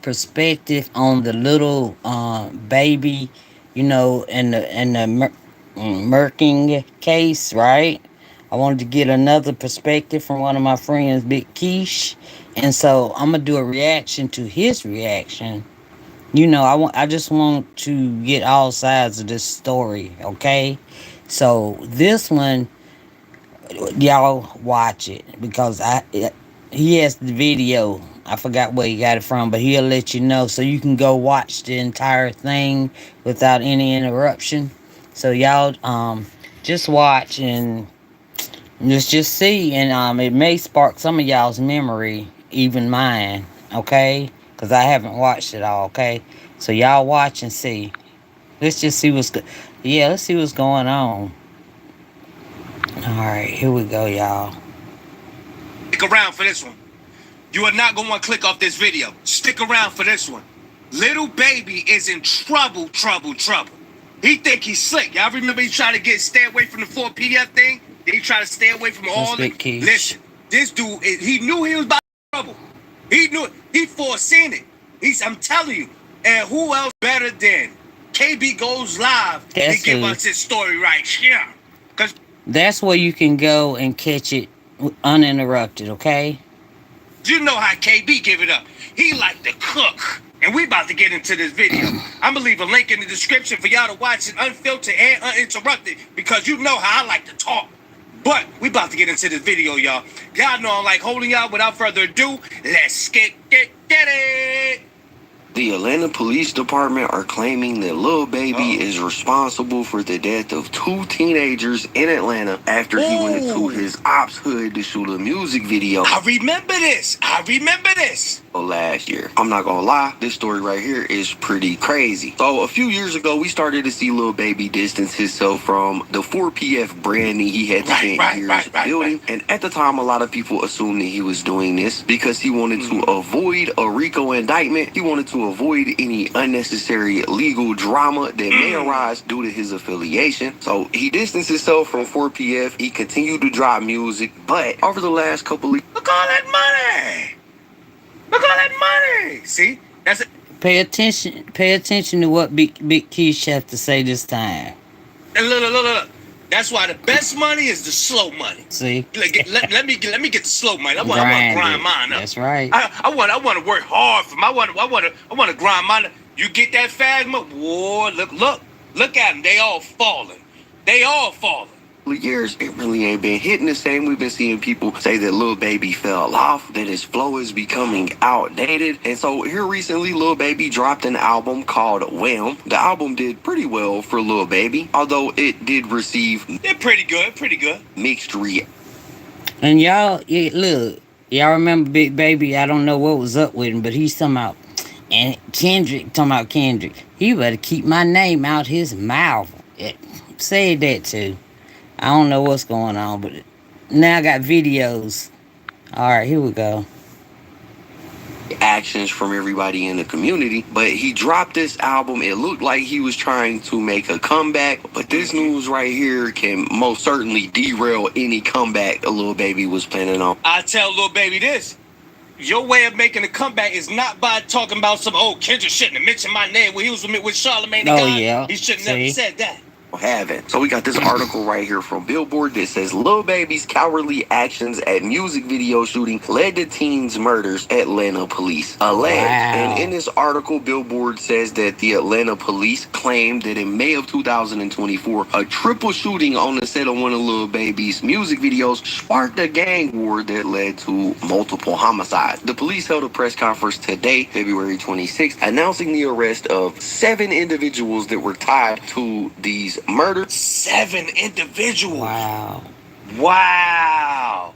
perspective on the little baby, in the murking case, right? I wanted to get another perspective from one of my friends, Big Keish, and so I'm gonna do a reaction to his reaction. I just want to get all sides of this story, okay? So this one, y'all watch it because he has the video. I forgot where he got it from, but he'll let you know so you can go watch the entire thing without any interruption. So y'all just watch and just see, and it may spark some of y'all's memory, even mine, okay? Because I haven't watched it all, okay? So y'all watch and see. Let's just see let's see what's going on. All right, here we go, y'all. Stick around for this one. You are not going to want to click off this video. Stick around for this one. Lil Baby is in trouble. He think he's slick. Y'all remember he tried to stay away from the 4 PDF thing? Then he tried to stay away from all the... Listen, this dude, he knew he was about trouble. He knew it. He foreseen it. I'm telling you. And who else better than KB Goes Live to give us his story right here? Because that's where you can go and catch it uninterrupted, okay? You know how KB give it up. He like to cook. And we about to get into this video. I'm going to leave a link in the description for y'all to watch it unfiltered and uninterrupted because you know how I like to talk. But we about to get into this video, y'all. Y'all know I'm like holding y'all. Without further ado, let's get it. The Atlanta Police Department are claiming that Lil Baby is responsible for the death of 2 teenagers in Atlanta after he went into his ops hood to shoot a music video. I remember this. Last year. I'm not gonna lie, this story right here is pretty crazy. So a few years ago, we started to see Lil Baby distance himself from the 4PF branding he had spent years building. And at the time, a lot of people assumed that he was doing this because he wanted to avoid a RICO indictment. He wanted to avoid any unnecessary legal drama that may arise due to his affiliation. So he distanced himself from 4PF. He continued to drop music, but over the last couple of... Look all that money! See? That's it. Pay attention to what Big Keish have to say this time. And look. That's why the best money is the slow money. See? Let me get the slow money. I want to grind mine up. That's right. I want to work hard for my. I want to grind mine up. You get that fast money. Whoa, look at them. They all falling. Years, it really ain't been hitting the same. We've been seeing people say that Lil Baby fell off, that his flow is becoming outdated. And so here recently, Lil Baby dropped an album called Wham. The album did pretty well for Lil Baby, although it did receive... They're pretty good. Mixed reaction. And y'all remember Big Baby? I don't know what was up with him, but he's talking about... And Kendrick. He better keep my name out his mouth. Say that too. I don't know what's going on, but now I got videos. All right, here we go. Actions from everybody in the community, but he dropped this album. It looked like he was trying to make a comeback, but this news right here can most certainly derail any comeback a Lil Baby was planning on. I tell Lil Baby this. Your way of making a comeback is not by talking about some Kendrick shouldn't have mentioned my name when he was with Charlamagne the God. Yeah. He shouldn't have said that. Haven't. So we got this article right here from Billboard that says Lil Baby's cowardly actions at music video shooting led to teens murders, Atlanta police alleged. Wow. And in this article, Billboard says that the Atlanta police claimed that in May of 2024, a triple shooting on the set of one of Lil Baby's music videos sparked a gang war that led to multiple homicides. The police held a press conference today, February 26th, announcing the arrest of 7 individuals that were tied to these murder. 7 individuals. Wow.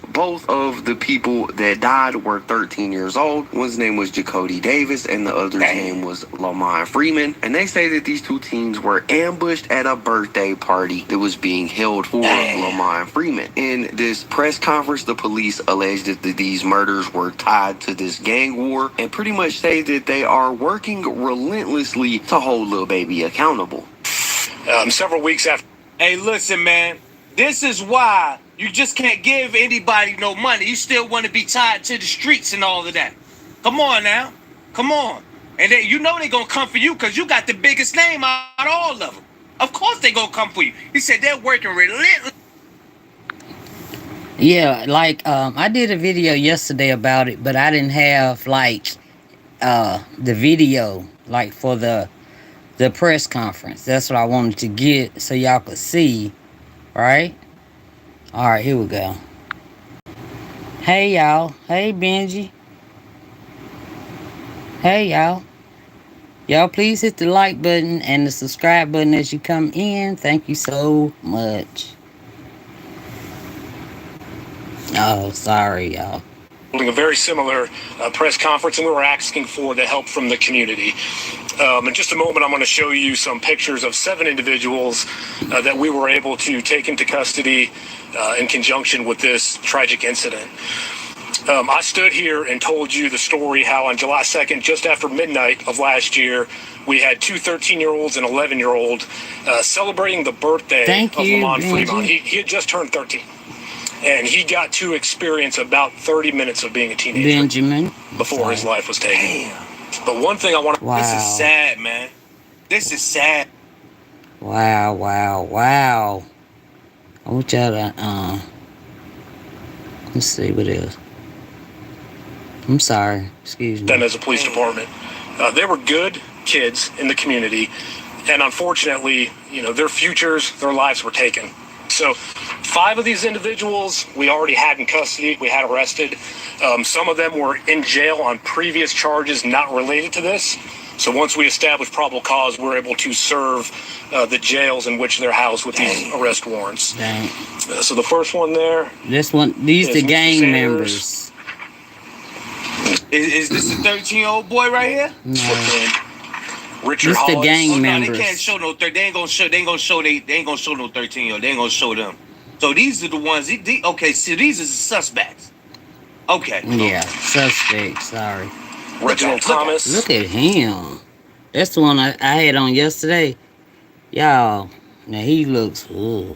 Both of the people that died were 13 years old. One's name was Jacody Davis and the other's name was Lamont Freeman. And they say that these 2 teens were ambushed at a birthday party that was being held for Lamont Freeman. In this press conference, the police alleged that these murders were tied to this gang war and pretty much say that they are working relentlessly to hold Lil Baby accountable. Several weeks after. Hey, listen, man. This is why You just can't give anybody no money. You still want to be tied to the streets and all of that. Come on now. Come on. And then you know they're going to come for you because you got the biggest name out of all of them. Of course they're going to come for you. He said they're working relentlessly. Yeah, like I did a video yesterday about it, but I didn't have like the video like for the press conference. That's what I wanted to get so y'all could see, right? All right, here we go. Hey y'all. Hey Benji. Hey y'all. Y'all please hit the like button and the subscribe button as you come in. Thank you so much. Oh, sorry y'all. Holding a very similar press conference, and we were asking for the help from the community. In just a moment, I'm going to show you some pictures of 7 individuals that we were able to take into custody in conjunction with this tragic incident. I stood here and told you the story how on July 2nd, just after midnight of last year, we had 2 13-year-olds and 11-year-old celebrating the birthday of Lamont Fremont. He had just turned 13. And he got to experience about 30 minutes of being a teenager before his life was taken. Damn. But one thing I want to... Wow. This is sad, man. This is sad. Wow. I want y'all to, let's see what else. I'm sorry. Excuse me. Them as a police department. They were good kids in the community. And unfortunately, you know, their futures, their lives were taken. So 5 of these individuals we already had in custody. We had arrested. Some of them were in jail on previous charges not related to this. So once we established probable cause, we're able to serve the jails in which they're housed with these arrest warrants. So the first one there. This one, these the gang members. Is this the 13-year-old boy right here? No. Richard This the Hollis. gang Oh, no, members. they can't show no. They ain't gonna show. They ain't gonna show. They ain't gonna show no 13-year-old. They ain't gonna show them. So these are the ones. Okay, so these are the suspects. Okay. Yeah, suspect. Sorry. Reginald Thomas. Look at him. That's the one I had on yesterday. Y'all, now he looks. Ooh.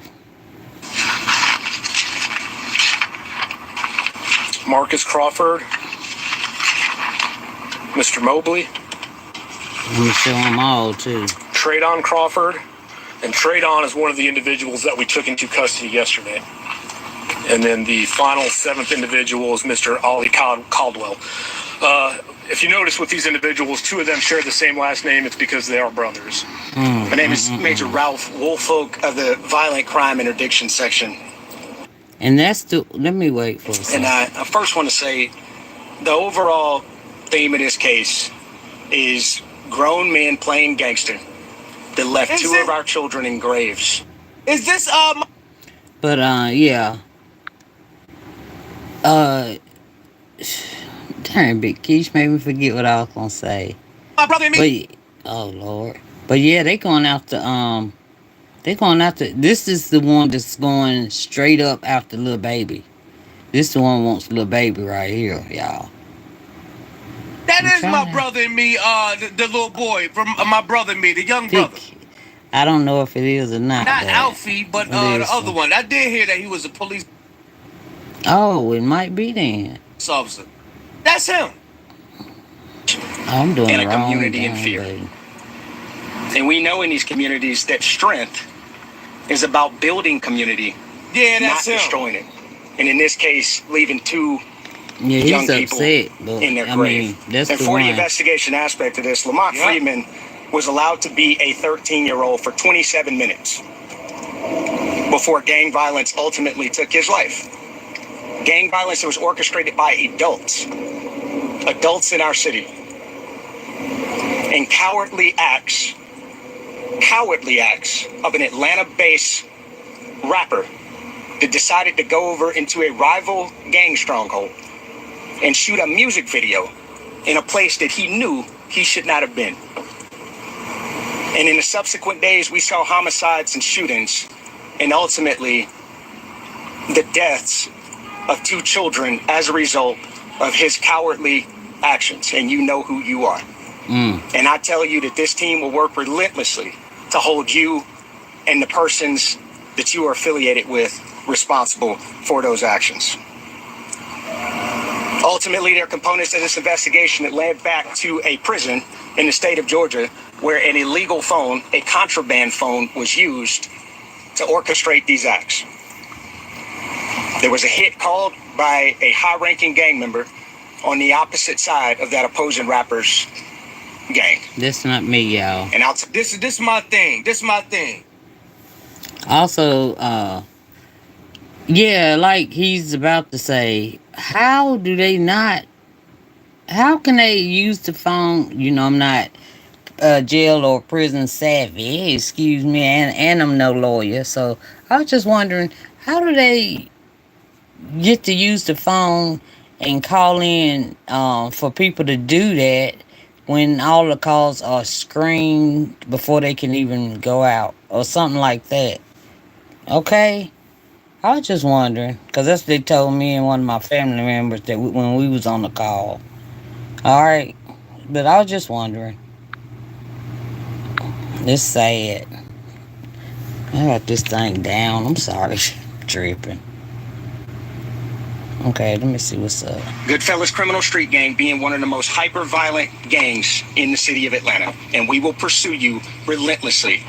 Marcus Crawford. Mr. Mobley. Let me show them all too. Traydon Crawford. And Traydon is one of the individuals that we took into custody yesterday. And then the final 7th individual is Mr. Ollie Caldwell. If you notice with these individuals, 2 of them share the same last name. It's because they are brothers. My name is Major Ralph Woolfolk of the Violent Crime Interdiction Section. And that's the. Let me wait for a second. And I first want to say the overall theme of this case is grown men playing gangster that left 2 of our children in graves. Is this But yeah. Darn, Big Keish made me forget what I was gonna say. my brother and me? But oh Lord. But yeah, they going after this is the one that's going straight up after Lil Baby. This the one wants Lil Baby right here, y'all. That I'm is my trying. brother and me. The little boy from my brother and me, the young brother. I don't know if it is or not. Not but Alfie, but it the is. other one. I did hear that he was a police Oh, it might be then. officer. That's him. I'm doing And a wrong community in thing, fear. baby. And we know in these communities that strength is about building community, Yeah, not that's him. destroying it. And in this case, leaving 2 Yeah, young he's people upset, but in their I grave. mean, that's And the for one. the investigation aspect of this, Lamont Yeah. Freeman was allowed to be a 13-year-old for 27 minutes before gang violence ultimately took his life. Gang violence that was orchestrated by adults in our city. And cowardly acts of an Atlanta-based rapper that decided to go over into a rival gang stronghold and shoot a music video in a place that he knew he should not have been. And in the subsequent days, we saw homicides and shootings, and ultimately the deaths of 2 children as a result of his cowardly actions. And you know who you are. And I tell you that this team will work relentlessly to hold you and the persons that you are affiliated with responsible for those actions. Ultimately, they're components of this investigation that led back to a prison in the state of Georgia where an illegal phone, a contraband phone, was used to orchestrate these acts. There was a hit called by a high-ranking gang member on the opposite side of that opposing rapper's gang. This not me, y'all. And This is my thing. This is my thing. Also, yeah, like he's about to say, how do they not? How can they use the phone? You know, I'm not jail or prison savvy. Excuse me, and I'm no lawyer, so I was just wondering, how do they get to use the phone and call in for people to do that when all the calls are screened before they can even go out or something like that? Okay, I was just wondering because that's what they told me and one of my family members that when we was on the call. All right, but I was just wondering. It's sad. I got this thing down. I'm sorry, tripping. Okay, let me see what's up. Goodfellas Criminal Street Gang being one of the most hyper-violent gangs in the city of Atlanta. And we will pursue you relentlessly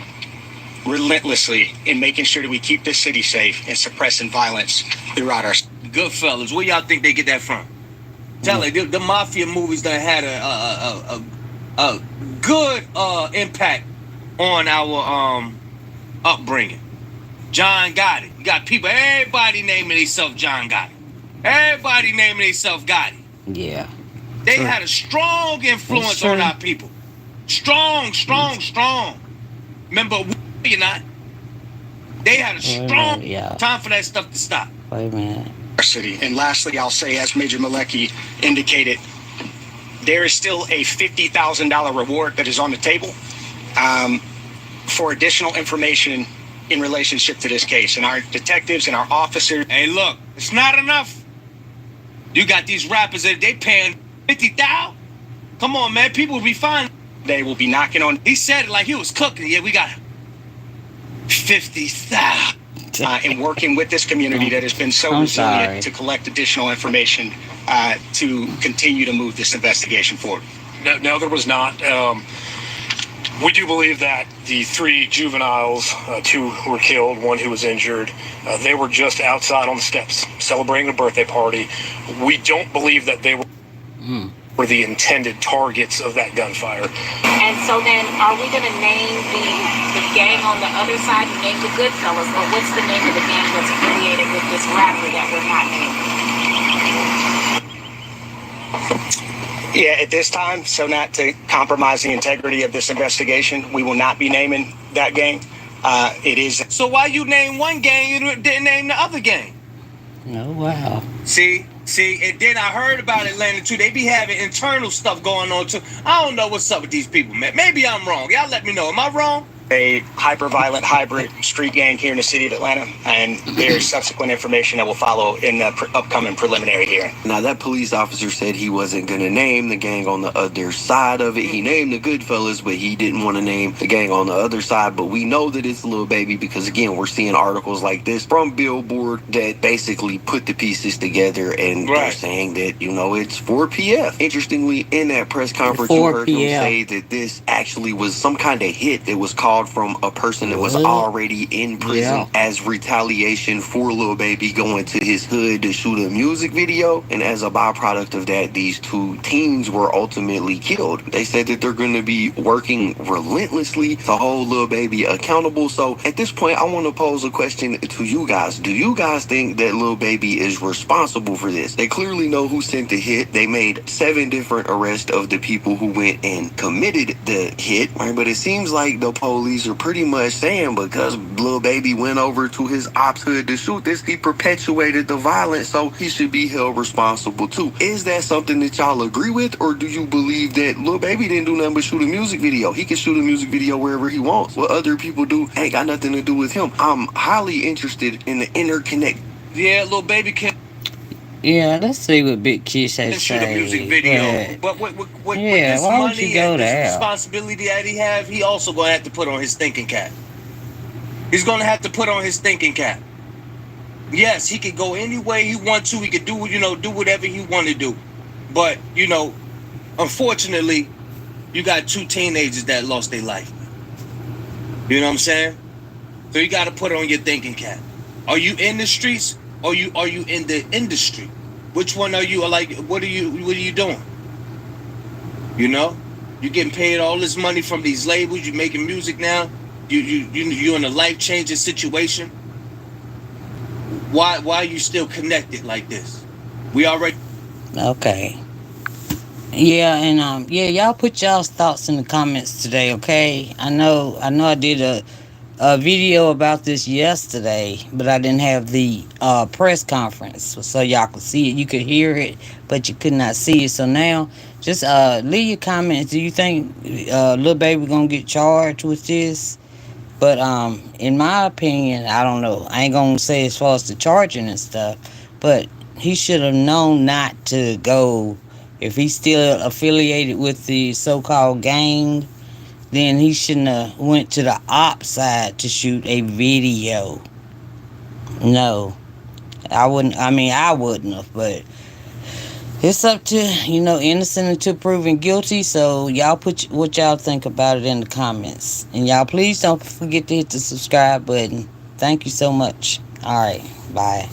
in making sure that we keep this city safe and suppressing violence throughout our... Goodfellas, where y'all think they get that from? Tell it, the mafia movies done had a good impact on our upbringing. John Gotti. You got people, everybody naming themselves John Gotti. Everybody naming themselves Gotti. Yeah. They had a strong influence on our people. Strong. Remember, you're not. They had a strong time for that stuff to stop. Wait a minute. Our city. And lastly, I'll say, as Major Malecki indicated, there is still a $50,000 reward that is on the table for additional information in relationship to this case. And our detectives and our officers... Hey, look, it's not enough. You got these rappers that they paying $50,000. Come on, man. People will be fine. They will be knocking on... He said it like he was cooking. Yeah, we got $50,000. And working with this community that has been so resilient to collect additional information to continue to move this investigation forward. No, there was not. We do believe that the 3 juveniles, 2 who were killed, 1 who was injured, they were just outside on the steps celebrating a birthday party. We don't believe that they were the intended targets of that gunfire. And so then, are we going to name the gang on the other side, name the Goodfellas, or what's the name of the gang that's affiliated with this rapper that we're not naming? Yeah, at this time, so not to compromise the integrity of this investigation, we will not be naming that gang. It is... So why you name one gang, you didn't name the other gang? Oh, wow. See, and then I heard about Atlanta, too. They be having internal stuff going on, too. I don't know what's up with these people, man. Maybe I'm wrong. Y'all let me know. Am I wrong? A hyper-violent hybrid street gang here in the city of Atlanta, and there's subsequent information that will follow in the upcoming preliminary hearing. Now, that police officer said he wasn't going to name the gang on the other side of it. He named the Goodfellas, but he didn't want to name the gang on the other side. But we know that it's Lil Baby because, again, we're seeing articles like this from Billboard that basically put the pieces together, and they're saying that, you know, it's 4PF. Interestingly, in that press conference, you heard him say that this actually was some kind of hit that was called from a person that was already in prison as retaliation for Lil Baby going to his hood to shoot a music video. And as a byproduct of that, these 2 teens were ultimately killed. They said that they're going to be working relentlessly to hold Lil Baby accountable. So at this point, I want to pose a question to you guys. Do you guys think that Lil Baby is responsible for this? They clearly know who sent the hit. They made 7 different arrests of the people who went and committed the hit, right? But it seems like the police are pretty much saying because Lil Baby went over to his ops hood to shoot this, he perpetuated the violence, so he should be held responsible too. Is that something that y'all agree with, or do you believe that Lil Baby didn't do nothing but shoot a music video? He can shoot a music video wherever he wants. What other people do ain't got nothing to do with him. I'm highly interested in the interconnect. Yeah, Lil Baby can... Yeah, let's see what Big Kish has to shoot a say. music video. But with this why would money you go and this there? responsibility that he have, he also gonna have to put on his thinking cap. He's gonna have to put on his thinking cap. Yes, he could go any way he wants to. He could do, do whatever he want to do. But, unfortunately, you got two teenagers that lost their life. You know what I'm saying? So you got to put on your thinking cap. Are you in the streets or are you in the industry? Which one are you? Or like, what are you doing? You getting paid all this money from these labels. You making music now. You in a life-changing situation. Why are you still connected like this? We already. Okay. Yeah, and yeah, y'all put y'all's thoughts in the comments today, okay? I did a video about this yesterday, but I didn't have the press conference so y'all could see it. You could hear it, but you could not see it. So now, just leave your comments. Do you think Lil Baby gonna get charged with this? But in my opinion, I don't know. I ain't gonna say as far as the charging and stuff, but he should have known not to go. If he's still affiliated with the so-called gang, then he shouldn't have went to the op side to shoot a video. No, I wouldn't. I mean, I wouldn't have, but it's up to, innocent until proven guilty. So y'all put what y'all think about it in the comments. And y'all please don't forget to hit the subscribe button. Thank you so much. All right. Bye.